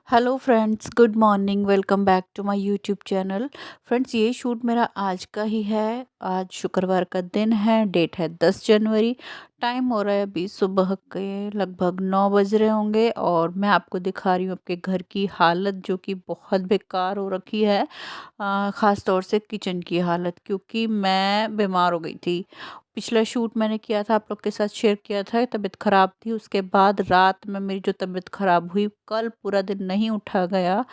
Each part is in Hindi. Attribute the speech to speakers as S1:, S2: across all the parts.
S1: Hello friends, good morning. Welcome back to my YouTube channel. Friends, ये शूट मेरा आज का ही है। आज शुक्रवार का दिन है, डेट है 10 जनवरी। टाइम हो रहा है अभी सुबह के लगभग 9 बज रहे होंगे और मैं आपको दिखा रही हूँ आपके घर की हालत, जो कि बहुत बेकार हो रखी है। ख़ास तौर से किचन की हालत, क्योंकि मैं बीमार हो गई थी। पिछला शूट मैंने किया था, आप लोग के साथ शेयर किया था, तबीयत ख़राब थी। उसके बाद रात में मेरी जो तबीयत ख़राब हुई, कल पूरा दिन नहीं उठा गया।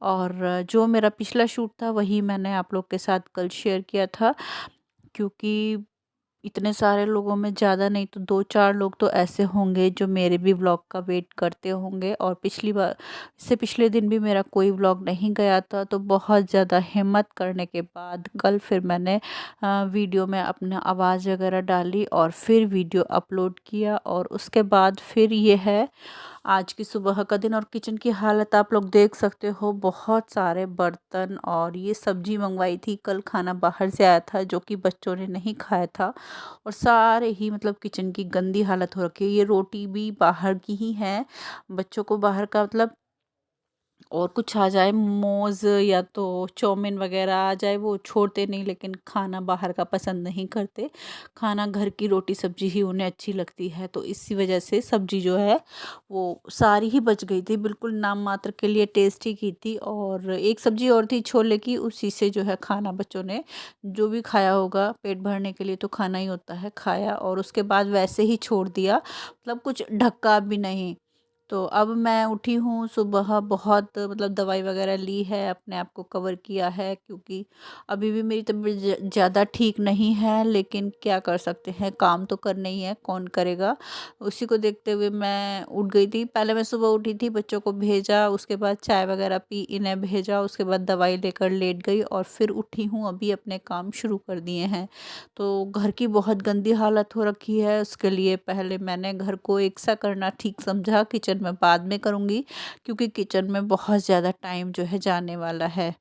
S1: और जो मेरा पिछला शूट था वही मैंने आप लोग के साथ कल शेयर किया था, क्योंकि इतने सारे लोगों में ज़्यादा नहीं तो 2-4 लोग तो ऐसे होंगे जो मेरे भी व्लॉग का वेट करते होंगे। और पिछली बार, इससे पिछले दिन भी मेरा कोई व्लॉग नहीं गया था, तो बहुत ज़्यादा हिम्मत करने के बाद कल फिर मैंने वीडियो में अपना आवाज़ वगैरह डाली और फिर वीडियो अपलोड किया। और उसके बाद फिर ये है आज की सुबह का दिन। और किचन की हालत आप लोग देख सकते हो, बहुत सारे बर्तन। और ये सब्जी मंगवाई थी कल, खाना बाहर से आया था जो कि बच्चों ने नहीं खाया था। और सारे ही मतलब किचन की गंदी हालत हो रखी है। ये रोटी भी बाहर की ही है। बच्चों को बाहर का मतलब और कुछ आ जाए, मोमोज़ या तो चाउमीन वगैरह आ जाए, वो छोड़ते नहीं, लेकिन खाना बाहर का पसंद नहीं करते। खाना घर की रोटी सब्जी ही उन्हें अच्छी लगती है। तो इसी वजह से सब्जी जो है वो सारी ही बच गई थी, बिल्कुल नाम मात्र के लिए टेस्टी की थी। और एक सब्जी और थी छोले की, उसी से जो है खाना बच्चों ने जो भी खाया होगा, पेट भरने के लिए तो खाना ही होता है, खाया। और उसके बाद वैसे ही छोड़ दिया, मतलब कुछ ढक्का भी नहीं। तो अब मैं उठी हूँ सुबह, बहुत मतलब दवाई वगैरह ली है, अपने आप को कवर किया है, क्योंकि अभी भी मेरी तबीयत ज़्यादा ठीक नहीं है। लेकिन क्या कर सकते हैं, काम तो करना ही है, कौन करेगा। उसी को देखते हुए मैं उठ गई थी। पहले मैं सुबह उठी थी, बच्चों को भेजा, उसके बाद चाय वगैरह पी, इन्हें भेजा, उसके बाद दवाई लेकर लेट गई और फिर उठी हूँ, अभी अपने काम शुरू कर दिए हैं। तो घर की बहुत गंदी हालत हो रखी है। उसके लिए पहले मैंने घर को एक सा करना ठीक समझा, किचन में बाद में करूँगी, क्योंकि किचन में बहुत ज़्यादा टाइम जो है जाने वाला है।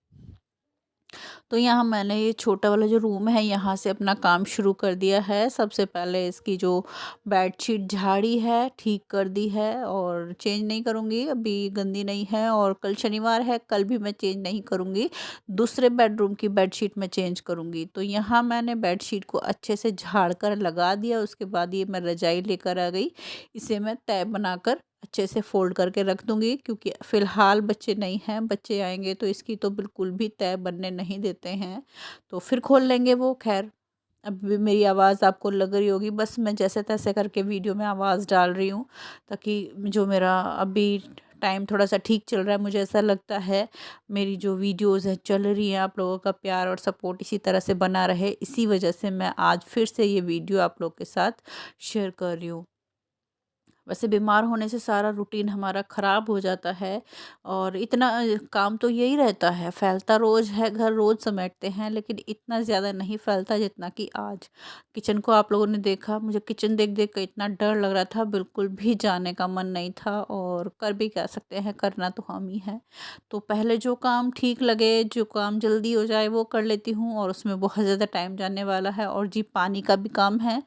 S1: तो यहाँ मैंने ये छोटा वाला जो रूम है, यहाँ से अपना काम शुरू कर दिया है। सबसे पहले इसकी जो बेडशीट झाड़ी है, ठीक कर दी है, और चेंज नहीं करूँगी, अभी गंदी नहीं है। और कल शनिवार है, कल भी मैं चेंज नहीं करूँगी, दूसरे बेडरूम की बेडशीट मैं चेंज करूँगी। तो यहाँ मैंने बेडशीट को अच्छे से झाड़ कर लगा दिया। उसके बाद ये मैं रजाई लेकर आ गई, इसे मैं तह बनाकर अच्छे से फ़ोल्ड करके रख दूँगी, क्योंकि फ़िलहाल बच्चे नहीं हैं। बच्चे आएँगे तो इसकी तो बिल्कुल भी तह बनने नहीं देते हैं, तो फिर खोल लेंगे वो। ख़ैर, अभी मेरी आवाज़ आपको लग रही होगी, बस मैं जैसे-तैसे करके वीडियो में आवाज़ डाल रही हूँ, ताकि जो मेरा अभी टाइम थोड़ा-सा ठीक चल रहा है, मुझे ऐसा लगता है मेरी जो वीडियोज़ हैं चल रही हैं, आप लोगों का प्यार और सपोर्ट इसी तरह से बना रहे, इसी वजह से मैं आज फिर से ये वीडियो आप लोग के साथ शेयर कर रही हूँ। वैसे बीमार होने से सारा रूटीन हमारा ख़राब हो जाता है। और इतना काम तो यही रहता है, फैलता रोज़ है, घर रोज़ समेटते हैं, लेकिन इतना ज़्यादा नहीं फैलता जितना कि आज। किचन को आप लोगों ने देखा, मुझे किचन देख देख कर इतना डर लग रहा था, बिल्कुल भी जाने का मन नहीं था। और कर भी क्या सकते हैं, करना तो हम ही हैं। तो पहले जो काम ठीक लगे, जो काम जल्दी हो जाए, वो कर लेती हूँ, और उसमें बहुत ज़्यादा टाइम जाने वाला है। और जी, पानी का भी काम है,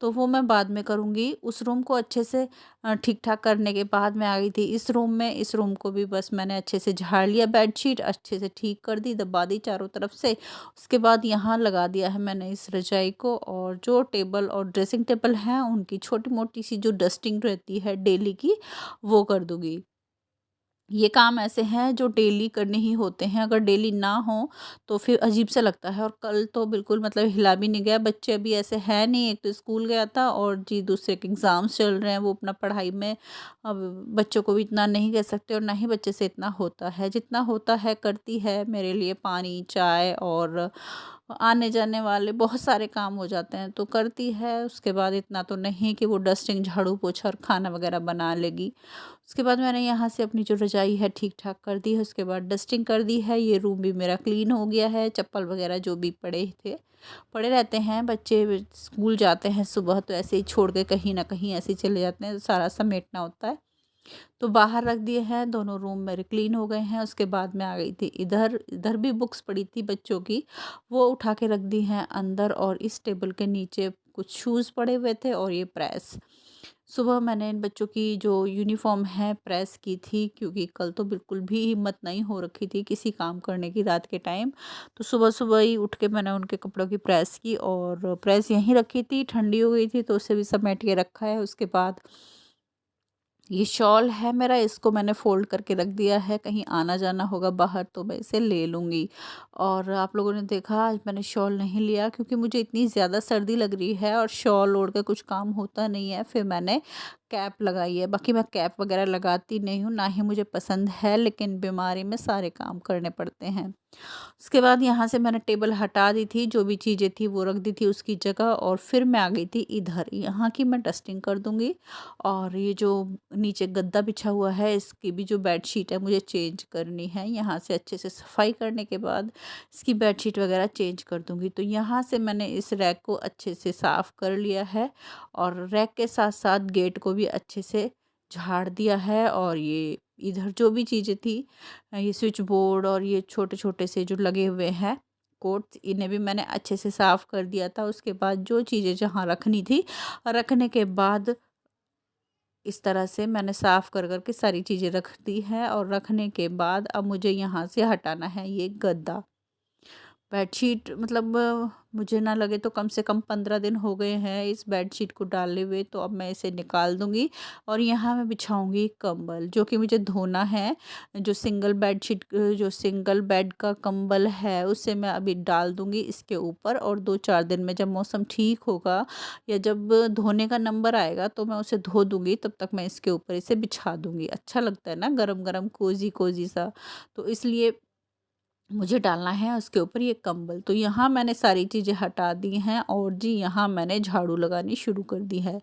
S1: तो वो मैं बाद में करूँगी। उस रूम को अच्छे से ठीक-ठाक करने के बाद मैं आ गई थी इस रूम में। इस रूम को भी बस मैंने अच्छे से झाड़ लिया, बेडशीट अच्छे से ठीक कर दी, दबा दी चारों तरफ से। उसके बाद यहाँ लगा दिया है मैंने इस रज़ाई को, और जो टेबल और ड्रेसिंग टेबल हैं, उनकी छोटी-मोटी सी जो डस्टिंग रहती है डेली की, वो कर दूँगी। ये काम ऐसे हैं जो डेली करने ही होते हैं, अगर डेली ना हो तो फिर अजीब सा लगता है। और कल तो बिल्कुल मतलब हिला भी नहीं गया। बच्चे अभी ऐसे हैं नहीं, एक तो स्कूल गया था, और जी दूसरे के एग्ज़ाम्स चल रहे हैं, वो अपना पढ़ाई में। अब बच्चों को भी इतना नहीं कह सकते, और ना ही बच्चे से इतना होता है। जितना होता है करती है मेरे लिए, पानी, चाय और आने जाने वाले बहुत सारे काम हो जाते हैं, तो करती है। उसके बाद इतना तो नहीं कि वो डस्टिंग, झाड़ू पोछा और खाना वगैरह बना लेगी। उसके बाद मैंने यहाँ से अपनी जो रज़ाई है ठीक-ठाक कर दी है, उसके बाद डस्टिंग कर दी है। ये रूम भी मेरा क्लीन हो गया है, चप्पल वगैरह जो भी पड़े थे, पड़े रहते हैं। बच्चे स्कूल जाते हैं सुबह, तो ऐसे ही छोड़ के कहीं न कहीं ऐसे ही चले जाते हैं, तो सारा समेटना होता है। तो बाहर रख दिए हैं, दोनों रूम मेरे क्लीन हो गए हैं। उसके बाद मैं आ गई थी इधर। इधर भी बुक्स पड़ी थी बच्चों की, वो उठा के रख दी हैं अंदर। और इस टेबल के नीचे कुछ शूज़ पड़े हुए थे, और ये प्रेस। सुबह मैंने इन बच्चों की जो यूनिफ़ॉर्म है प्रेस की थी, क्योंकि कल तो बिल्कुल भी हिम्मत नहीं हो रखी थी किसी काम करने की रात के टाइम। तो सुबह-सुबह ही उठ के मैंने उनके कपड़ों की प्रेस की और प्रेस यहीं रखी थी, ठंडी हो गई थी तो उसे भी समेट के रखा है। उसके बाद ये शॉल है मेरा, इसको मैंने फ़ोल्ड करके रख दिया है, कहीं आना-जाना होगा बाहर तो मैं इसे ले लूँगी। और आप लोगों ने देखा आज मैंने शॉल नहीं लिया, क्योंकि मुझे इतनी ज़्यादा सर्दी लग रही है और शॉल ओढ़ के कुछ काम होता नहीं है। फिर मैंने कैप लगाई है, बाकी मैं कैप वगैरह लगाती नहीं हूँ, ना ही मुझे पसंद है, लेकिन बीमारी में सारे काम करने पड़ते हैं। उसके बाद यहाँ से मैंने टेबल हटा दी थी, जो भी चीज़ें थी वो रख दी थी उसकी जगह, और फिर मैं आ गई थी इधर। यहाँ की मैं डस्टिंग कर दूँगी, और ये जो नीचे गद्दा बिछा हुआ है इसकी भी जो बेडशीट है मुझे चेंज करनी है। यहाँ से अच्छे से सफाई करने के बाद इसकी बेडशीट वगैरह चेंज कर दूँगी। तो यहाँ से मैंने इस रैक को अच्छे से साफ़ कर लिया है, और रैक के साथ-साथ गेट को भी अच्छे से झाड़ दिया है। और ये इधर जो भी चीज़ें थी, ये स्विच बोर्ड और ये छोटे-छोटे से जो लगे हुए हैं कोट्स, इन्हें भी मैंने अच्छे से साफ़ कर दिया था। उसके बाद जो चीज़ें जहाँ रखनी थी, रखने के बाद इस तरह से मैंने साफ़ कर के सारी चीज़ें रख दी है, और रखने के बाद अब मुझे यहाँ से हटाना है ये गद्दा। बेडशीट मतलब मुझे ना लगे तो कम से कम 15 दिन हो गए हैं इस बेडशीट को डाले हुए, तो अब मैं इसे निकाल दूँगी और यहाँ मैं बिछाऊँगी कंबल, जो कि मुझे धोना है। जो सिंगल बेड का कंबल है उसे मैं अभी डाल दूँगी इसके ऊपर, और 2-4 दिन में जब मौसम ठीक होगा या जब धोने का नंबर आएगा तो मैं उसे धो दूँगी, तब तक मैं इसके ऊपर इसे बिछा दूँगी। अच्छा लगता है ना गरम-गरम कोज़ी-कोज़ी सा, तो इसलिए मुझे डालना है उसके ऊपर ये कंबल। तो यहाँ मैंने सारी चीज़ें हटा दी हैं, और जी यहाँ मैंने झाड़ू लगानी शुरू कर दी है।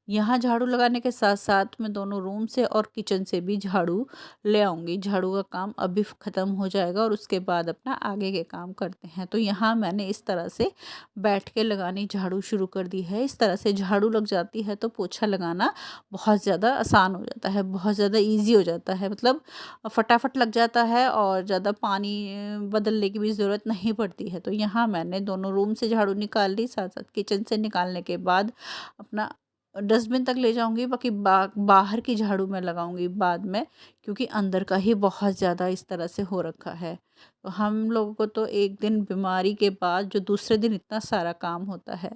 S1: यहाँ झाड़ू लगाने के साथ-साथ मैं दोनों रूम से और किचन से भी झाड़ू ले आऊँगी। झाड़ू का काम अभी ख़त्म हो जाएगा और उसके बाद अपना आगे के काम करते हैं। तो यहाँ मैंने इस तरह से बैठ के लगानी झाड़ू शुरू कर दी है। इस तरह से झाड़ू लग जाती है तो पोछा लगाना बहुत ज़्यादा आसान हो जाता है, बहुत ज़्यादा ईज़ी हो जाता है। मतलब फटाफट लग जाता है और ज़्यादा पानी बदलने की भी ज़रूरत नहीं पड़ती है। तो यहाँ मैंने दोनों रूम से झाड़ू निकाल ली, साथ-साथ किचन से निकालने के बाद अपना डस्टबिन तक ले जाऊँगी, बाकी बाहर की झाड़ू मैं लगाऊँगी बाद में, क्योंकि अंदर का ही बहुत ज़्यादा इस तरह से हो रखा है। तो हम लोगों को तो एक दिन बीमारी के बाद जो दूसरे दिन इतना सारा काम होता है।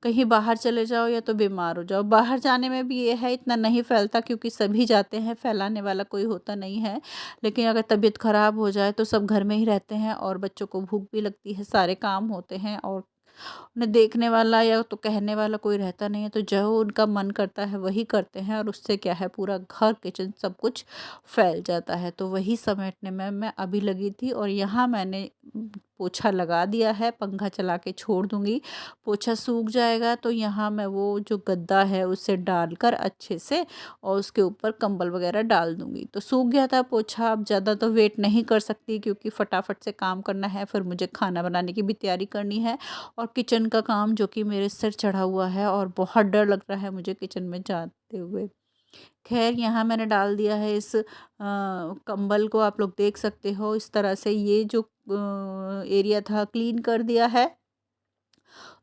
S1: कहीं बाहर चले जाओ या तो बीमार हो जाओ। बाहर जाने में भी ये है, इतना नहीं फैलता क्योंकि सभी जाते हैं, फैलाने वाला कोई होता नहीं है। लेकिन अगर तबीयत ख़राब हो जाए तो सब घर में ही रहते हैं, और बच्चों को भूख भी लगती है, सारे काम होते हैं, और उन्हें देखने वाला या तो कहने वाला कोई रहता नहीं है, तो जो उनका मन करता है वही करते हैं, और उससे क्या है पूरा घर, किचन सब कुछ फैल जाता है। तो वही समेटने में मैं अभी लगी थी, और यहाँ मैंने पोछा लगा दिया है, पंखा चला के छोड़ दूँगी। पोछा सूख जाएगा तो यहाँ मैं वो जो गद्दा है उसे डालकर अच्छे से, और उसके ऊपर कंबल वगैरह डाल दूँगी। तो सूख गया था पोछा, अब ज़्यादा तो वेट नहीं कर सकती क्योंकि फटाफट से काम करना है, फिर मुझे खाना बनाने की भी तैयारी करनी है, और किचन का काम जो कि मेरे सिर चढ़ा हुआ है, और बहुत डर लग रहा है मुझे किचन में जाते हुए। ख़ैर यहाँ मैंने डाल दिया है इस कंबल को, आप लोग देख सकते हो इस तरह से, ये जो एरिया था क्लीन कर दिया है।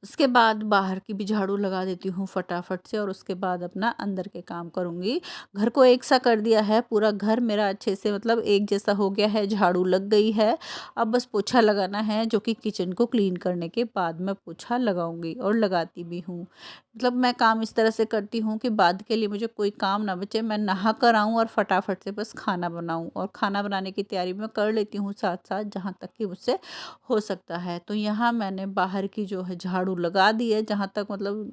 S1: उसके बाद बाहर की भी झाड़ू लगा देती हूँ फटाफट से, और उसके बाद अपना अंदर के काम करूँगी। घर को एक सा कर दिया है, पूरा घर मेरा अच्छे से मतलब एक जैसा हो गया है, झाड़ू लग गई है। अब बस पोछा लगाना है, जो कि किचन को क्लीन करने के बाद मैं पोछा लगाऊंगी, और लगाती भी हूँ। मतलब मैं काम इस तरह से करती हूँ कि बाद के लिए मुझे कोई काम ना बचे, मैं नहा कर आऊँ और फटाफट से बस खाना बनाऊँ, और खाना बनाने की तैयारी मैं कर लेती हूँ साथ साथ, जहाँ तक कि मुझसे हो सकता है। तो यहाँ मैंने बाहर की जो है झाड़ू लगा दी है, जहाँ तक मतलब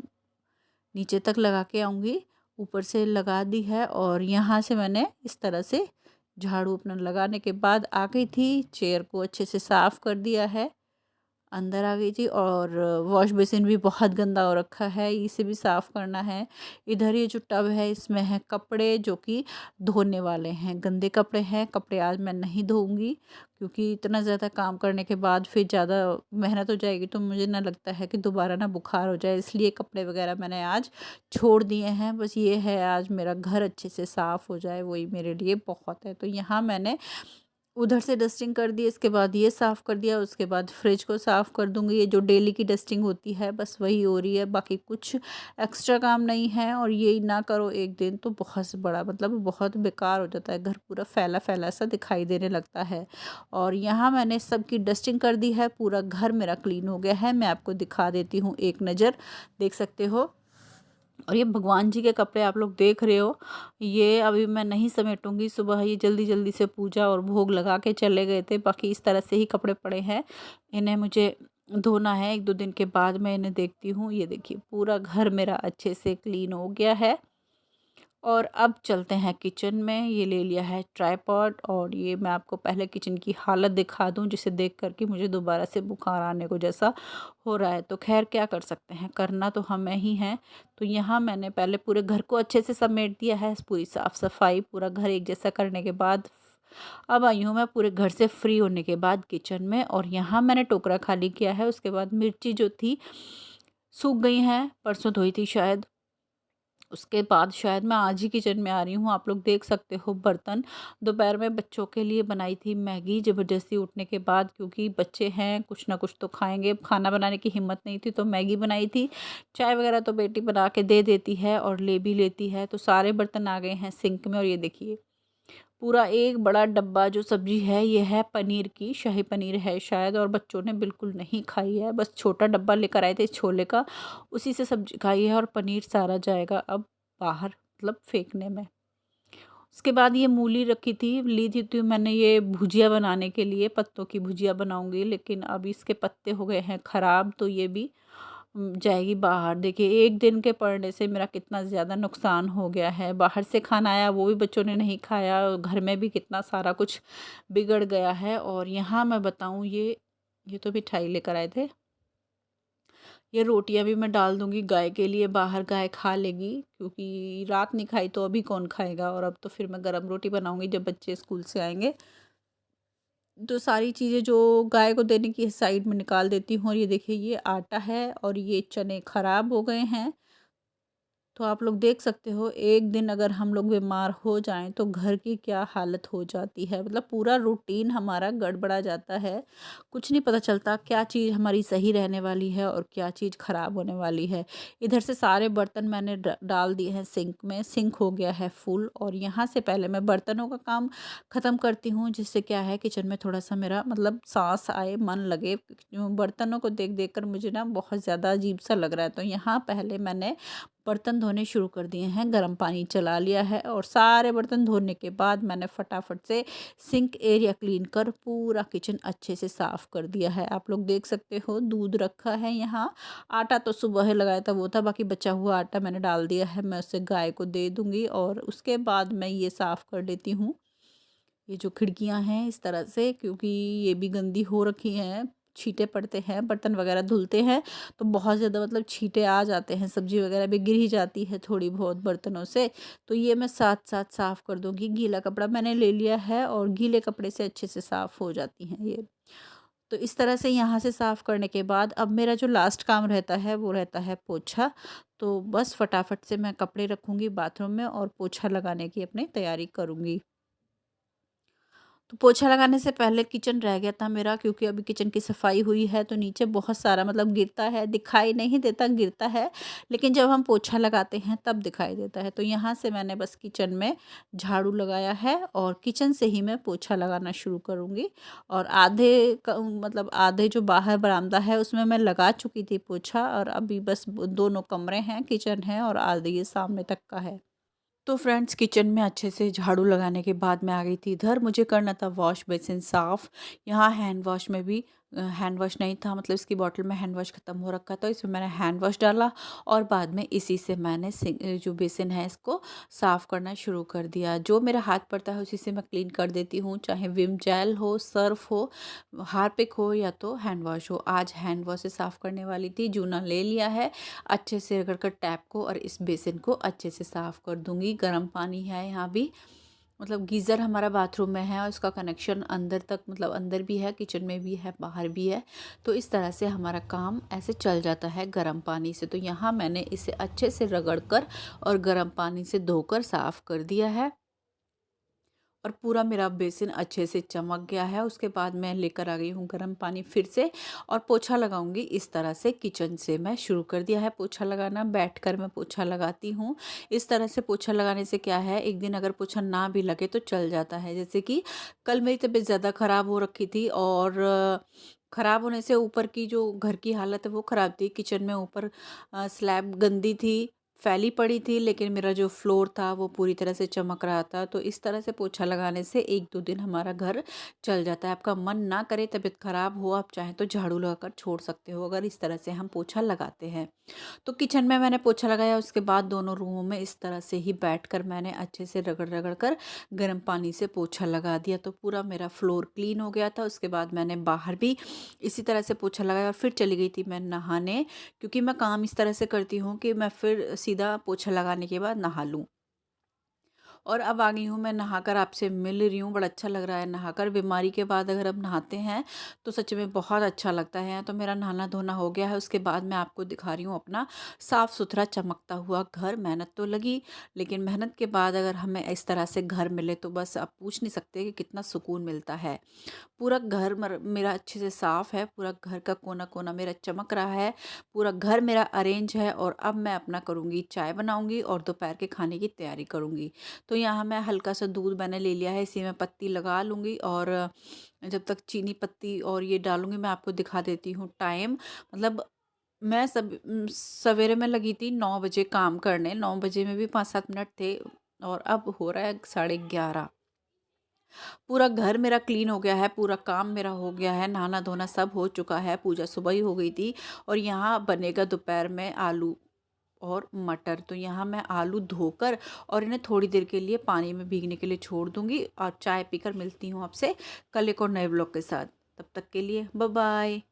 S1: नीचे तक लगा के आऊँगी, ऊपर से लगा दी है, और यहाँ से मैंने इस तरह से झाड़ू अपना लगाने के बाद आ गई थी, चेयर को अच्छे से साफ़ कर दिया है, अंदर आ गई थी, और वॉश बेसिन भी बहुत गंदा हो रखा है, इसे भी साफ़ करना है। इधर ये जो टब है इसमें है कपड़े जो कि धोने वाले हैं, गंदे कपड़े हैं, कपड़े आज मैं नहीं धोऊँगी, क्योंकि इतना ज़्यादा काम करने के बाद फिर ज़्यादा मेहनत हो जाएगी, तो मुझे ना लगता है कि दोबारा ना बुखार हो जाए, इसलिए कपड़े वगैरह मैंने आज छोड़ दिए हैं। बस ये है आज मेरा घर अच्छे से साफ़ हो जाए, वही मेरे लिए बहुत है। तो यहाँ मैंने उधर से डस्टिंग कर दी, इसके बाद ये साफ़ कर दिया, उसके बाद फ्रिज को साफ़ कर दूँगी। ये जो डेली की डस्टिंग होती है बस वही हो रही है, बाकी कुछ एक्स्ट्रा काम नहीं है। और ये ना करो एक दिन तो बहुत बड़ा मतलब बहुत बेकार हो जाता है, घर पूरा फैला-फैला सा दिखाई देने लगता है। और यहाँ मैंने सबकी डस्टिंग कर दी है, पूरा घर मेरा क्लीन हो गया है। मैं आपको दिखा देती हूँ एक नज़र, देख सकते हो। और ये भगवान जी के कपड़े आप लोग देख रहे हो, ये अभी मैं नहीं समेटूंगी। सुबह ये जल्दी जल्दी से पूजा और भोग लगा के चले गए थे, बाकी इस तरह से ही कपड़े पड़े हैं। इन्हें मुझे धोना है, 1-2 दिन के बाद मैं इन्हें देखती हूँ। ये देखिए पूरा घर मेरा अच्छे से क्लीन हो गया है। और अब चलते हैं किचन में। ये ले लिया है ट्राइपॉड, और ये मैं आपको पहले किचन की हालत दिखा दूं, जिसे देख कर के मुझे दोबारा से बुखार आने को जैसा हो रहा है। तो खैर क्या कर सकते हैं, करना तो हमें ही है। तो यहाँ मैंने पहले पूरे घर को अच्छे से समेट दिया है, पूरी साफ़ सफाई पूरा घर एक जैसा करने के बाद अब आई हूँ मैं पूरे घर से फ्री होने के बाद किचन में। और यहाँ मैंने टोकरा खाली किया है। उसके बाद मिर्ची जो थी सूख गई हैं, परसों धोई थी शायद। उसके बाद शायद मैं आज ही किचन में आ रही हूँ। आप लोग देख सकते हो बर्तन। दोपहर में बच्चों के लिए बनाई थी मैगी ज़बरदस्ती उठने के बाद, क्योंकि बच्चे हैं कुछ ना कुछ तो खाएंगे। खाना बनाने की हिम्मत नहीं थी तो मैगी बनाई थी। चाय वगैरह तो बेटी बना के दे देती है और ले भी लेती है। तो सारे बर्तन आ गए हैं सिंक में। और ये देखिए पूरा एक बड़ा डब्बा जो सब्जी है ये है पनीर की, शाही पनीर है शायद, और बच्चों ने बिल्कुल नहीं खाई है। बस छोटा डब्बा लेकर आए थे छोले का, उसी से सब्जी खाई है। और पनीर सारा जाएगा अब बाहर, मतलब फेंकने में। उसके बाद ये मूली रखी थी, ली थी तो मैंने ये भुजिया बनाने के लिए, पत्तों की भुजिया बनाऊंगी, लेकिन अब इसके पत्ते हो गए हैं ख़राब, तो ये भी जाएगी बाहर। देखिए एक दिन के पड़ने से मेरा कितना ज़्यादा नुकसान हो गया है। बाहर से खाना आया वो भी बच्चों ने नहीं खाया, और घर में भी कितना सारा कुछ बिगड़ गया है। और यहाँ मैं बताऊँ ये तो मिठाई लेकर आए थे। ये रोटियां भी मैं डाल दूंगी गाय के लिए, बाहर गाय खा लेगी, क्योंकि रात नहीं खाई तो अभी कौन खाएगा। और अब तो फिर मैं गरम रोटी बनाऊंगी जब बच्चे स्कूल से आएंगे। तो सारी चीज़ें जो गाय को देने की साइड में निकाल देती हूँ। और ये देखिए ये आटा है और ये चने खराब हो गए हैं। तो आप लोग देख सकते हो एक दिन अगर हम लोग बीमार हो जाएं तो घर की क्या हालत हो जाती है, मतलब पूरा रूटीन हमारा गड़बड़ा जाता है। कुछ नहीं पता चलता क्या चीज़ हमारी सही रहने वाली है और क्या चीज़ ख़राब होने वाली है। इधर से सारे बर्तन मैंने डाल दिए हैं सिंक में, सिंक हो गया है फुल। और यहाँ से पहले मैं बर्तनों का काम ख़त्म करती हूँ, जिससे क्या है किचन में थोड़ा सा मेरा मतलब सांस आए, मन लगे। बर्तनों को देख देख कर मुझे ना बहुत ज़्यादा अजीब सा लग रहा है। तो यहाँ पहले मैंने बर्तन धोने शुरू कर दिए हैं, गर्म पानी चला लिया है। और सारे बर्तन धोने के बाद मैंने फटाफट से सिंक एरिया क्लीन कर पूरा किचन अच्छे से साफ़ कर दिया है। आप लोग देख सकते हो दूध रखा है यहाँ। आटा तो सुबह लगाया था वो था, बाकी बचा हुआ आटा मैंने डाल दिया है, मैं उसे गाय को दे दूँगी। और उसके बाद मैं ये साफ़ कर लेती हूँ ये जो खिड़कियां हैं इस तरह से, क्योंकि ये भी गंदी हो रखी हैं। छींटे पड़ते हैं, बर्तन वगैरह धुलते हैं तो बहुत ज़्यादा मतलब छींटे आ जाते हैं, सब्जी वगैरह भी गिर ही जाती है थोड़ी बहुत बर्तनों से। तो ये मैं साथ साथ साफ़ कर दूंगी। गीला कपड़ा मैंने ले लिया है और गीले कपड़े से अच्छे से साफ़ हो जाती हैं ये। तो इस तरह से यहाँ से साफ़ करने के बाद अब मेरा जो लास्ट काम रहता है वो रहता है पोछा। तो बस फटाफट से मैं कपड़े रखूँगी बाथरूम में और पोछा लगाने की अपनी तैयारी करूँगी। तो पोछा लगाने से पहले किचन रह गया था मेरा, क्योंकि अभी किचन की सफाई हुई है तो नीचे बहुत सारा मतलब गिरता है, दिखाई नहीं देता गिरता है, लेकिन जब हम पोछा लगाते हैं तब दिखाई देता है। तो यहाँ से मैंने बस किचन में झाड़ू लगाया है और किचन से ही मैं पोछा लगाना शुरू करूँगी। और मतलब आधे जो बाहर बरामदा है उसमें मैं लगा चुकी थी पोछा, और अभी बस दोनों कमरे हैं, किचन है और आधे ये सामने तक का है। तो फ्रेंड्स किचन में अच्छे से झाड़ू लगाने के बाद मैं आ गई थी इधर, मुझे करना था वॉश बेसिन साफ़। यहाँ हैंड वॉश में भी हैंड वॉश नहीं था, मतलब इसकी बॉटल में हैंड वॉश ख़त्म हो रखा था, इसमें मैंने हैंड वॉश डाला और बाद में इसी से मैंने जो बेसिन है इसको साफ़ करना शुरू कर दिया। जो मेरा हाथ पड़ता है उसी से मैं क्लीन कर देती हूँ, चाहे विम जेल हो, सर्फ हो, हार्पिक हो या तो हैंड वॉश हो। आज हैंड वॉश से साफ़ करने वाली थी, जूना ले लिया है, अच्छे से रगड़ कर टैप को और इस बेसिन को अच्छे से साफ़ कर दूंगी। गर्म पानी है यहाँ भी, मतलब गीज़र हमारा बाथरूम में है और इसका कनेक्शन अंदर तक, मतलब अंदर भी है, किचन में भी है, बाहर भी है। तो इस तरह से हमारा काम ऐसे चल जाता है गर्म पानी से। तो यहाँ मैंने इसे अच्छे से रगड़ कर और गर्म पानी से धोकर साफ़ कर दिया है। और पूरा मेरा बेसिन अच्छे से चमक गया है। उसके बाद मैं लेकर आ गई हूँ गर्म पानी फिर से और पोछा लगाऊंगी। इस तरह से किचन से मैं शुरू कर दिया है पोछा लगाना। बैठकर मैं पोछा लगाती हूँ। इस तरह से पोछा लगाने से क्या है, एक दिन अगर पोछा ना भी लगे तो चल जाता है। जैसे कि कल मेरी तबीयत ज़्यादा ख़राब हो रखी थी और ख़राब होने से ऊपर की जो घर की हालत है वो ख़राब थी। किचन में ऊपर स्लैब गंदी थी, फैली पड़ी थी, लेकिन मेरा जो फ्लोर था वो पूरी तरह से चमक रहा था। तो इस तरह से पोछा लगाने से 1-2 दिन हमारा घर चल जाता है। आपका मन ना करे, तबीयत ख़राब हो, आप चाहें तो झाड़ू लगाकर छोड़ सकते हो, अगर इस तरह से हम पोछा लगाते हैं। तो किचन में मैंने पोछा लगाया, उसके बाद दोनों रूमों में इस तरह से ही बैठकर मैंने अच्छे से रगड़-रगड़ कर गर्म पानी से पोछा लगा दिया। तो पूरा मेरा फ्लोर क्लीन हो गया था। उसके बाद मैंने बाहर भी इसी तरह से पोछा लगाया और फिर चली गई थी मैं नहाने, क्योंकि मैं काम इस तरह से करती हूँ कि मैं फिर सीधा पोछा लगाने के बाद नहा लूँ। और अब आ गई हूँ मैं नहाकर आपसे मिल रही हूँ। बड़ा अच्छा लग रहा है नहाकर। बीमारी के बाद अगर हम नहाते हैं तो सच में बहुत अच्छा लगता है। तो मेरा नहाना धोना हो गया है। उसके बाद मैं आपको दिखा रही हूँ अपना साफ़ सुथरा चमकता हुआ घर। मेहनत तो लगी, लेकिन मेहनत के बाद अगर हमें इस तरह से घर मिले तो बस आप पूछ नहीं सकते कि कितना सुकून मिलता है। पूरा घर मेरा अच्छे से साफ़ है, पूरा घर का कोना-कोना मेरा चमक रहा है, पूरा घर मेरा अरेंज है। और अब मैं अपना करूँगी, चाय बनाऊँगी और दोपहर के खाने की तैयारी करूँगी। तो यहाँ मैं हल्का सा दूध मैंने ले लिया है, इसी में पत्ती लगा लूँगी और जब तक चीनी पत्ती और ये डालूँगी मैं आपको दिखा देती हूँ टाइम। मतलब मैं सवेरे में लगी थी 9 बजे काम करने, 9 बजे में भी 5-7 मिनट थे और अब हो रहा है 11:30। पूरा घर मेरा क्लीन हो गया है, पूरा काम मेरा हो गया है, नहाना-धोना सब हो चुका है, पूजा सुबह ही हो गई थी। और यहाँ बनेगा दोपहर में आलू और मटर। तो यहाँ मैं आलू धोकर और इन्हें थोड़ी देर के लिए पानी में भीगने के लिए छोड़ दूँगी और चाय पीकर मिलती हूँ आपसे कल एक और नए व्लॉग के साथ। तब तक के लिए बाय बाय।